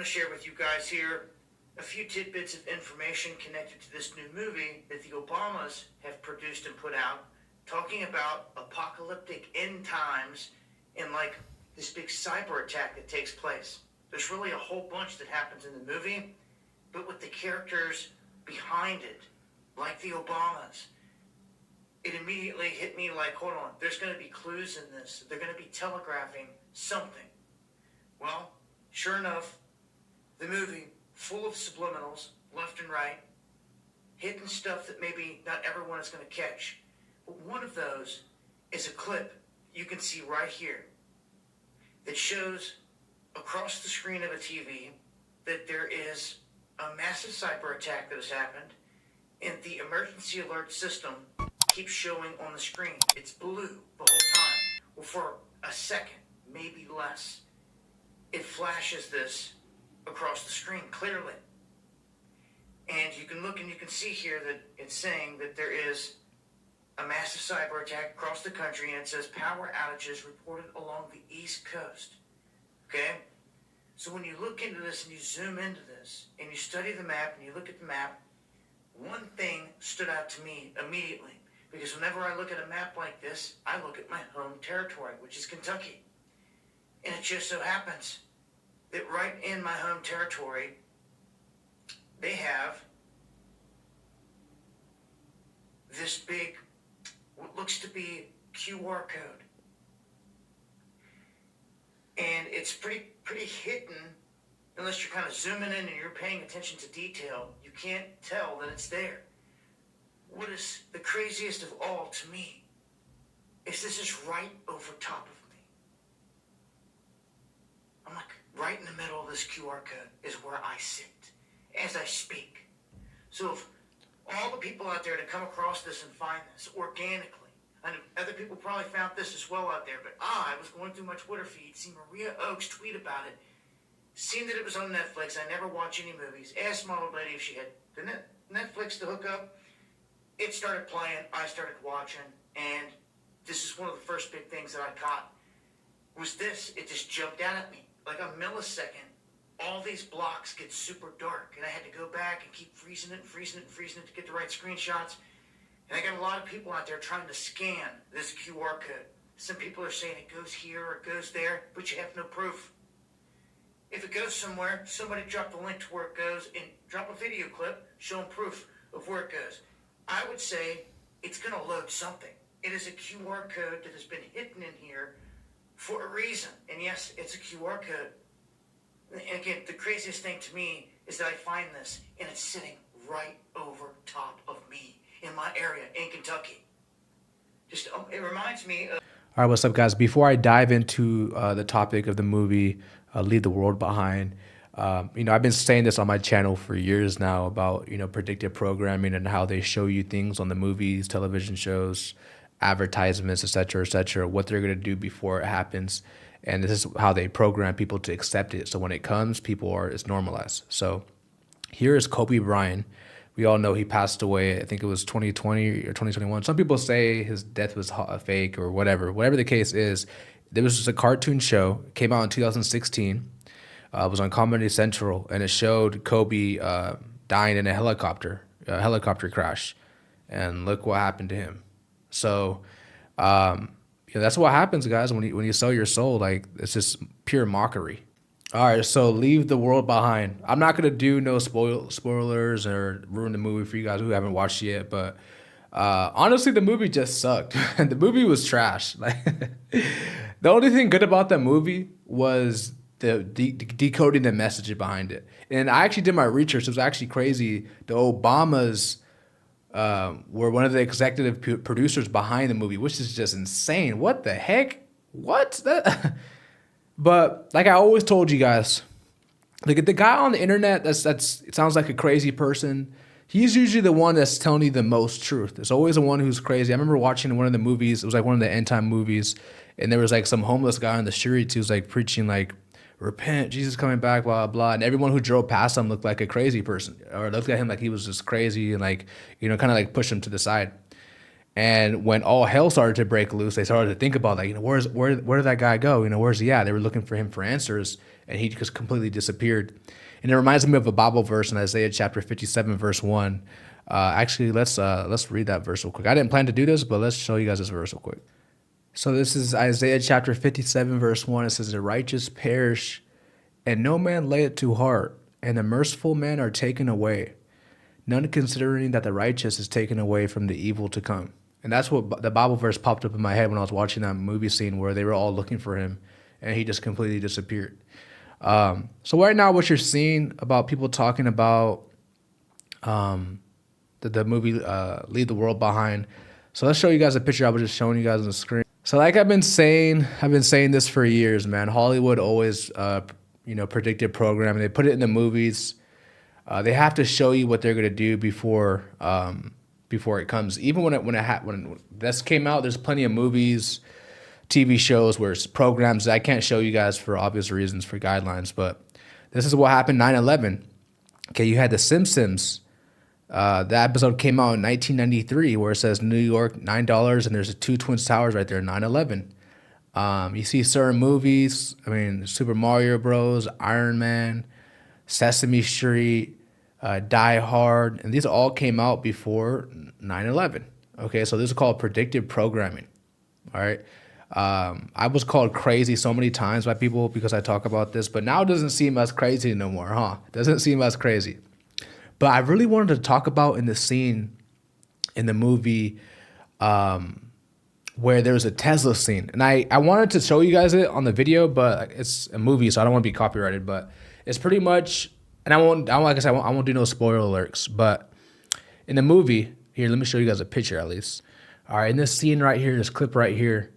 to share with you guys here a few tidbits of information connected to this new movie that the Obamas have produced and put out, talking about apocalyptic end times and like this big cyber attack that takes place. There's really a whole bunch that happens in the movie, but with the characters behind it, like the Obamas, it immediately hit me like, hold on, there's going to be clues in this. They're going to be telegraphing something. Well, sure enough, the movie, full of subliminals, left and right, hidden stuff that maybe not everyone is going to catch. But one of those is a clip you can see right here that shows across the screen of a TV that there is a massive cyber attack that has happened, and the emergency alert system keeps showing on the screen. It's blue the whole time. Well, for a second, maybe less, it flashes this across the screen clearly. And you can look and you can see here that it's saying that there is a massive cyber attack across the country, and it says power outages reported along the East Coast. Okay? So when you look into this and you zoom into this and you study the map and you look at the map, one thing stood out to me immediately, because whenever I look at a map like this, I look at my home territory, which is Kentucky. And it just so happens that right in my home territory, they have this big, what looks to be QR code. And it's pretty hidden, unless you're kind of zooming in and you're paying attention to detail. You can't tell that it's there. What is the craziest of all to me is this is right over top of me. I'm like, right in the middle of this QR code is where I sit as I speak. So if all the people out there to come across this and find this organically, and other people probably found this as well out there, but I was going through my Twitter feed, seen Maria Oakes tweet about it, seen that it was on Netflix. I never watch any movies. Asked my old lady if she had the Netflix to hook up. It started playing. I started watching, and this is one of the first big things that I caught. Was this? It just jumped out at me like a millisecond. All these blocks get super dark, and I had to go back and keep freezing it to get the right screenshots. And I got a lot of people out there trying to scan this QR code. Some people are saying it goes here or it goes there, but you have no proof. If it goes somewhere, somebody drop the link to where it goes and drop a video clip showing proof of where it goes. I would say it's going to load something. It is a QR code that has been hidden in here for a reason. And yes, it's a QR code. And again, the craziest thing to me is that I find this and it's sitting right over top of me in my area in Kentucky. Just, it reminds me of... All right, what's up, guys? Before I dive into the topic of the movie, Leave the World Behind, I've been saying this on my channel for years now about, predictive programming and how they show you things on the movies, television shows, advertisements, et cetera, what they're going to do before it happens. And this is how they program people to accept it. So when it comes, it's normalized. So here is Kobe Bryant. We all know he passed away. I think it was 2020 or 2021. Some people say his death was fake or whatever. Whatever the case is, there was just a cartoon show. It came out in 2016. It was on Comedy Central, and it showed Kobe dying in a helicopter crash. And look what happened to him. So that's what happens, guys, when you sell your soul. Like, it's just pure mockery. All right, so Leave the World Behind. I'm not going to do no spoilers or ruin the movie for you guys who haven't watched it yet, but honestly, the movie just sucked. The movie was trash. Like, the only thing good about that movie was the decoding the message behind it. And I actually did my research. It was actually crazy. The Obamas were one of the executive producers behind the movie, which is just insane. What the heck? What? But like I always told you guys, like the guy on the internet it sounds like a crazy person. He's usually the one that's telling you the most truth. There's always the one who's crazy. I remember watching one of the movies. It was like one of the end time movies, and there was like some homeless guy on the streets who was like preaching like, repent, Jesus coming back, blah, blah. And everyone who drove past him looked like a crazy person, or looked at him like he was just crazy and like, kind of like push him to the side. And when all hell started to break loose, they started to think about like, where did that guy go? Where's he at? They were looking for him for answers, and he just completely disappeared. And it reminds me of a Bible verse in Isaiah chapter 57, verse 1. Actually, let's read that verse real quick. I didn't plan to do this, but let's show you guys this verse real quick. So this is Isaiah chapter 57, verse 1. It says, "The righteous perish, and no man lay it to heart, and the merciful men are taken away. None considering that the righteous is taken away from the evil to come." And that's what the Bible verse popped up in my head when I was watching that movie scene where they were all looking for him, and he just completely disappeared. So right now, what you're seeing about people talking about the movie Leave the World Behind. So let's show you guys a picture I was just showing you guys on the screen. So like I've been saying this for years, man. Hollywood always, predicted programming. They put it in the movies. They have to show you what they're gonna do before it comes. Even when this came out, there's plenty of movies, TV shows where it's programs that I can't show you guys for obvious reasons, for guidelines. But this is what happened 9/11. Okay, you had The Simpsons. That episode came out in 1993 where it says New York, $9, and there's two Twin Towers right there, 9/11. You see certain movies, Super Mario Bros., Iron Man, Sesame Street, Die Hard, and these all came out before 9/11. Okay, so this is called predictive programming. All right. I was called crazy so many times by people because I talk about this, but now it doesn't seem as crazy no more, huh? It doesn't seem as crazy. But I really wanted to talk about in the scene in the movie where there's a Tesla scene. And I wanted to show you guys it on the video, but it's a movie, so I don't want to be copyrighted. But it's pretty much, and like I said, I won't do no spoiler alerts. But in the movie, here, let me show you guys a picture at least. All right, in this scene right here, this clip right here,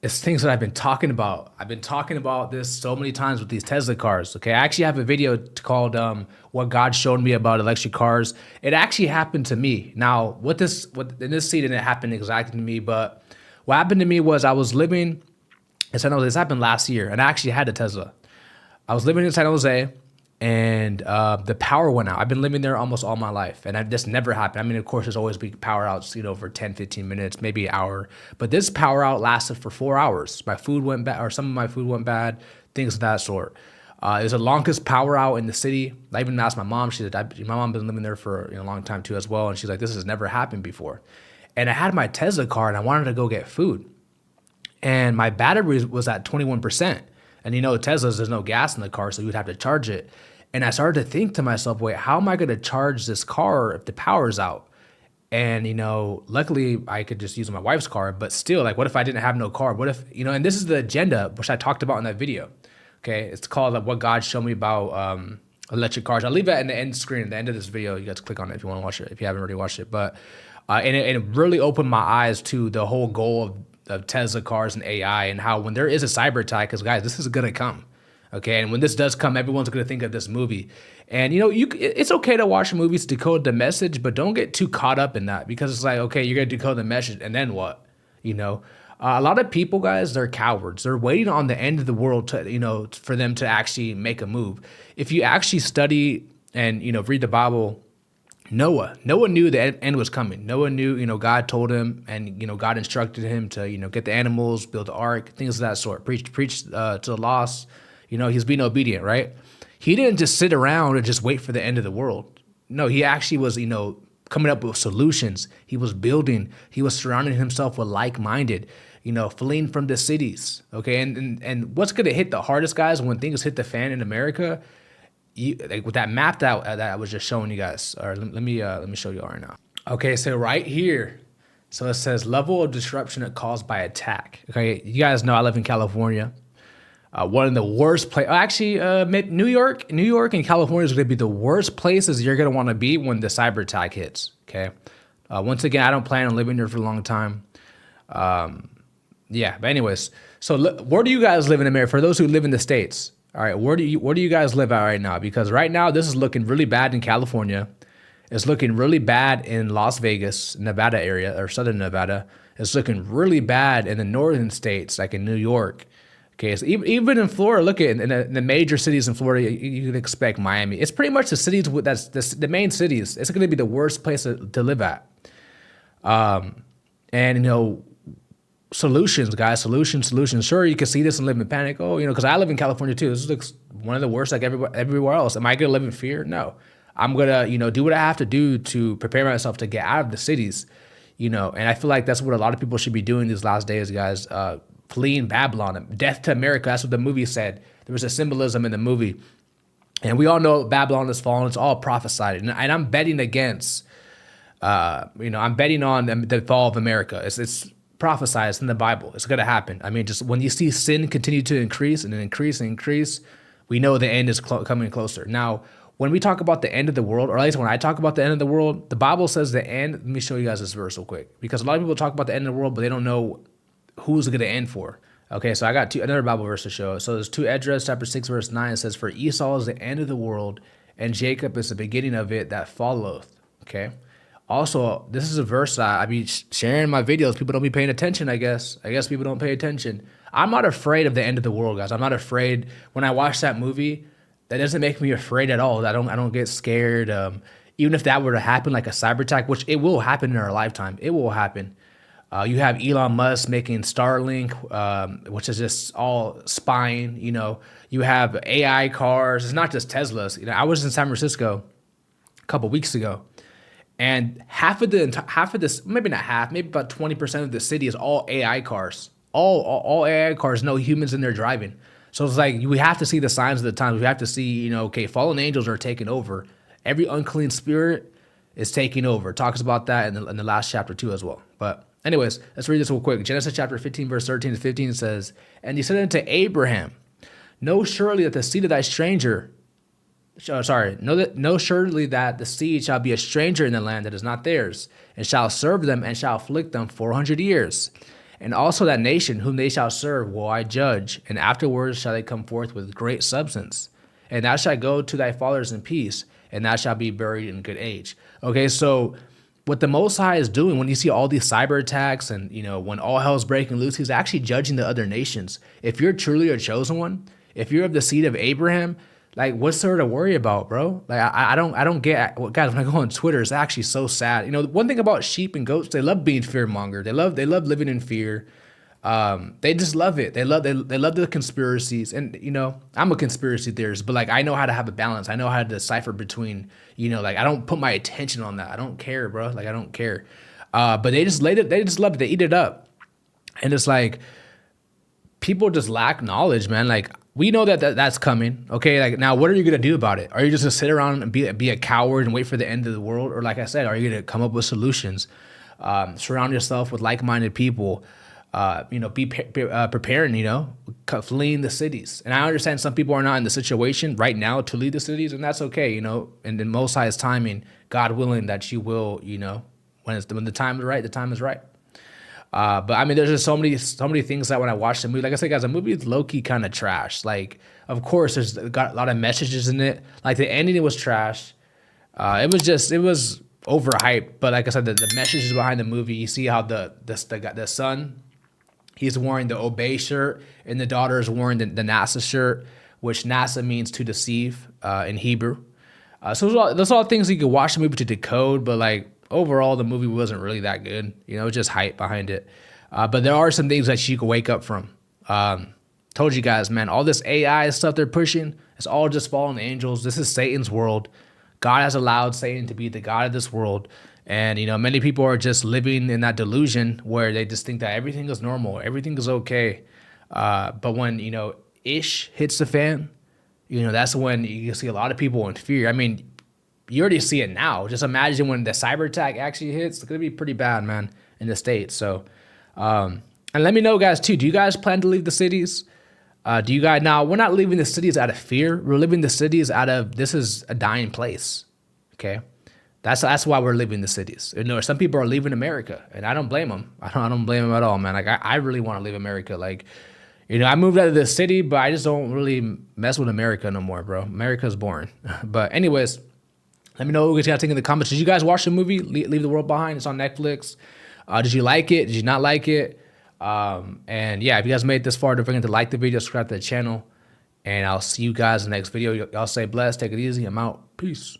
it's things that I've been talking about. I've been talking about this so many times with these Tesla cars. Okay, I actually have a video called "What God Showed Me About Electric Cars." It actually happened to me. Now, in this scene, it didn't happen exactly to me, but what happened to me was I was living in San Jose. This happened last year, and I actually had a Tesla. I was living in San Jose, and the power went out. I've been living there almost all my life, and this never happened. Of course, there's always been power outs, for 10, 15 minutes, maybe an hour. But this power out lasted for 4 hours. My food went bad, or some of my food went bad, things of that sort. It was the longest power out in the city. I even asked my mom. She said, my mom been living there for a long time too as well, and she's like, this has never happened before. And I had my Tesla car, and I wanted to go get food. And my battery was at 21%. And Teslas, there's no gas in the car, so you would have to charge it. And I started to think to myself, wait, how am I going to charge this car if the power's out? And, luckily I could just use my wife's car, but still, like, what if I didn't have no car? What if, and this is the agenda, which I talked about in that video. Okay. It's called What God Showed Me About Electric Cars. I'll leave that in the end screen, at the end of this video. You guys click on it if you want to watch it, if you haven't already watched it. But, and it really opened my eyes to the whole goal of Tesla cars and AI, and how when there is a cyber attack, because guys, this is going to come. Okay, and when this does come, everyone's going to think of this movie. And, it's okay to watch movies to decode the message, but don't get too caught up in that, because it's like, okay, you're going to decode the message, and then what? A lot of people, guys, they're cowards. They're waiting on the end of the world to, for them to actually make a move. If you actually study and, read the Bible, Noah knew the end was coming. Noah knew, God told him, and, God instructed him to, get the animals, build the ark, things of that sort, preach to the lost. He's being obedient, right? He didn't just sit around and just wait for the end of the world. No, he actually was, coming up with solutions. He was building. He was surrounding himself with like-minded, fleeing from the cities. Okay, and what's gonna hit the hardest, guys, when things hit the fan in America? Like with that map that I was just showing you guys. All right, let me show you all right now. Okay, so right here, so it says level of disruption caused by attack. Okay, you guys know I live in California. One of the worst places, actually, New York and California is going to be the worst places you're going to want to be when the cyber attack hits. Okay. Once again, I don't plan on living there for a long time. But anyways, so where do you guys live in America? For those who live in the States, all right, where do you guys live at right now? Because right now, this is looking really bad in California. It's looking really bad in Las Vegas, Nevada area, or Southern Nevada. It's looking really bad in the northern states, like in New York. Okay, so even in Florida, look at in the major cities in Florida, you can expect Miami. It's pretty much the cities that's the main cities. It's going to be the worst place to live at. And solutions, guys, solutions. Sure, you can see this and live in panic. Oh, because I live in California too. This looks one of the worst, like everywhere else. Am I gonna live in fear? No, I'm gonna do what I have to do to prepare myself to get out of the cities. And I feel like that's what a lot of people should be doing these last days, guys. Fleeing Babylon, death to America. That's what the movie said. There was a symbolism in the movie, and we all know Babylon has fallen. It's all prophesied, and I'm betting against. I'm betting on the fall of America. It's prophesied in the Bible. It's going to happen. I mean, just when you see sin continue to increase and increase, we know the end is coming closer. Now, when we talk about the end of the world, or at least when I talk about the end of the world, the Bible says the end. Let me show you guys this verse real quick, because a lot of people talk about the end of the world, but they don't know who's it going to end for. Okay, so I got another Bible verse to show. So there's 2 Esdras chapter 6 verse 9. It says, "For Esau is the end of the world, and Jacob is the beginning of it that followeth." Okay. Also, this is a verse that I be sharing in my videos. People don't be paying attention, I guess. I guess people don't pay attention. I'm not afraid of the end of the world, guys. I'm not afraid. When I watch that movie, that doesn't make me afraid at all. I don't get scared. Even if that were to happen, like a cyber attack, which it will happen in our lifetime. It will happen. You have Elon Musk making Starlink, which is just all spying. You have AI cars. It's not just Teslas. I was in San Francisco a couple weeks ago, and half of this, maybe not half, maybe about 20% of the city is all AI cars. All AI cars, no humans in there driving. So it's like we have to see the signs of the times. We have to see, okay, fallen angels are taking over. Every unclean spirit is taking over. It talks about that in the last chapter too as well. But anyways, let's read this real quick. Genesis chapter 15, verse 13 to 15 says, "And he said unto Abraham, know surely that the seed of thy stranger, know surely that the seed shall be a stranger in the land that is not theirs, and shall serve them and shall afflict them 400 years. And also that nation whom they shall serve will I judge, and afterwards shall they come forth with great substance. And thou shalt go to thy fathers in peace, and thou shalt be buried in good age." Okay, so what the Most High is doing, when you see all these cyber attacks and, when all hell's breaking loose, he's actually judging the other nations. If you're truly a chosen one, if you're of the seed of Abraham, like, what's there to worry about, bro? Like, I don't get, guys, when I go on Twitter, it's actually so sad. One thing about sheep and goats, they love being fear-mongering. They love living in fear. They just love it. They love the conspiracies. And, I'm a conspiracy theorist, but, like, I know how to have a balance. I know how to decipher between, like, I don't put my attention on that. I don't care, bro. Like, I don't care. But they just love it. They eat it up. And it's like, people just lack knowledge, man. Like, we know that's coming. Okay, like, now what are you gonna do about it? Are you just gonna sit around and be a coward and wait for the end of the world, or, like I said, are you gonna come up with solutions? Surround yourself with like-minded people. Be preparing. Fleeing the cities. And I understand some people are not in the situation right now to leave the cities, and that's okay. And in Most High's timing, God willing, that you will. When the time is right, the time is right. But I mean, there's just so many things that when I watch the movie, like I said, guys, the movie is low-key kind of trash. Like, of course, there's got a lot of messages in it. Like, the ending was trash. It was overhyped. But like I said, the messages behind the movie, you see how the son, he's wearing the Obey shirt, and the daughter is wearing the NASA shirt, which NASA means to deceive in Hebrew. So those are all things you can watch the movie to decode, but, like, overall, the movie wasn't really that good. It was just hype behind it. But there are some things that you can wake up from. Told you guys, man, all this AI stuff they're pushing, it's all just fallen angels. This is Satan's world. God has allowed Satan to be the God of this world. And, many people are just living in that delusion where they just think that everything is normal, everything is okay. But when, ish hits the fan, that's when you see a lot of people in fear. I mean, you already see it now. Just imagine when the cyber attack actually hits. It's going to be pretty bad, man, in the States. So, and let me know, guys, too. Do you guys plan to leave the cities? Now, we're not leaving the cities out of fear. We're leaving the cities out of, this is a dying place, okay? That's why we're leaving the cities. Some people are leaving America, and I don't blame them. I don't blame them at all, man. Like, I really want to leave America. Like, I moved out of the city, but I just don't really mess with America no more, bro. America's boring. But anyways, let me know what you guys think in the comments. Did you guys watch the movie, Leave the World Behind? It's on Netflix. Did you like it? Did you not like it? And yeah, if you guys made it this far, don't forget to like the video, subscribe to the channel, and I'll see you guys in the next video. Y'all stay blessed, take it easy. I'm out. Peace.